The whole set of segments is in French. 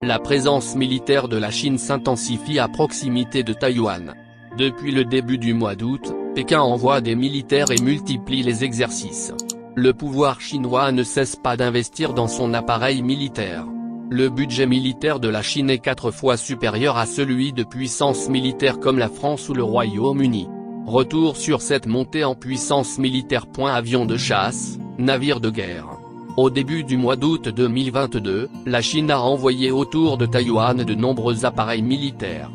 La présence militaire de la Chine s'intensifie à proximité de Taïwan. Depuis le début du mois d'août, Pékin envoie des militaires et multiplie les exercices. Le pouvoir chinois ne cesse pas d'investir dans son appareil militaire. Le budget militaire de la Chine est 4 fois supérieur à celui de puissances militaires comme la France ou le Royaume-Uni. Retour sur cette montée en puissance militaire. Avions de chasse, navires de guerre. Au début du mois d'août 2022, la Chine a envoyé autour de Taïwan de nombreux appareils militaires.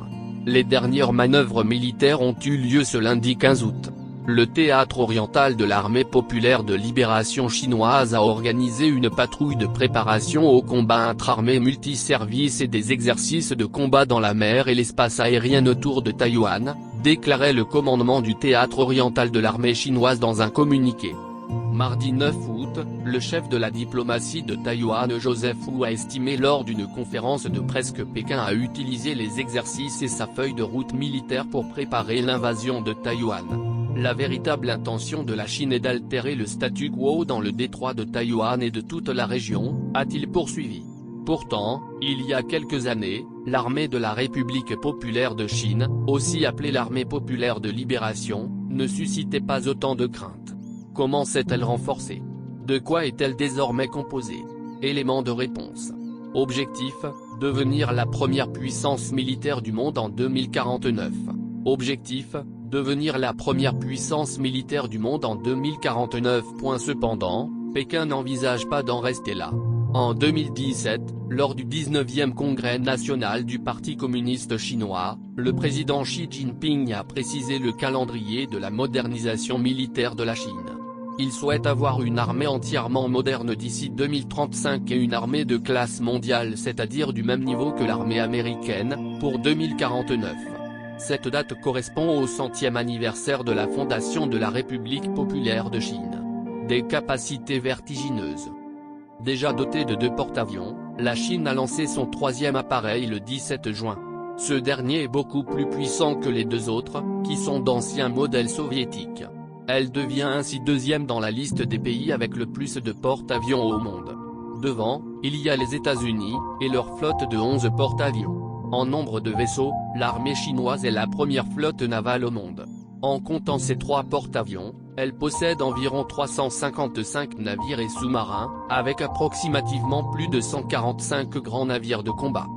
Les dernières manœuvres militaires ont eu lieu ce lundi 15 août. Le Théâtre oriental de l'Armée populaire de libération chinoise a organisé une patrouille de préparation au combat intra-armée multiservices et des exercices de combat dans la mer et l'espace aérien autour de Taïwan, déclarait le commandement du Théâtre oriental de l'armée chinoise dans un communiqué. Mardi 9 août, le chef de la diplomatie de Taïwan Joseph Wu a estimé lors d'une conférence de presse que Pékin a utilisé les exercices et sa feuille de route militaire pour préparer l'invasion de Taïwan. La véritable intention de la Chine est d'altérer le statu quo dans le détroit de Taïwan et de toute la région, a-t-il poursuivi. Pourtant, il y a quelques années, l'armée de la République populaire de Chine, aussi appelée l'armée populaire de libération, ne suscitait pas autant de crainte. Comment s'est-elle renforcée? De quoi est-elle désormais composée? Élément de réponse. Objectif, devenir la première puissance militaire du monde en 2049. Objectif, devenir la première puissance militaire du monde en 2049. Cependant, Pékin n'envisage pas d'en rester là. En 2017, lors du 19e congrès national du Parti communiste chinois, le président Xi Jinping a précisé le calendrier de la modernisation militaire de la Chine. Il souhaite avoir une armée entièrement moderne d'ici 2035 et une armée de classe mondiale, c'est-à-dire du même niveau que l'armée américaine, pour 2049. Cette date correspond au 100e anniversaire de la fondation de la République populaire de Chine. Des capacités vertigineuses. Déjà doté de 2 porte-avions, la Chine a lancé son 3e appareil le 17 juin. Ce dernier est beaucoup plus puissant que les 2 autres, qui sont d'anciens modèles soviétiques. Elle devient ainsi 2e dans la liste des pays avec le plus de porte-avions au monde. Devant, il y a les États-Unis, et leur flotte de 11 porte-avions. En nombre de vaisseaux, l'armée chinoise est la première flotte navale au monde. En comptant ces 3 porte-avions, elle possède environ 355 navires et sous-marins, avec approximativement plus de 145 grands navires de combat.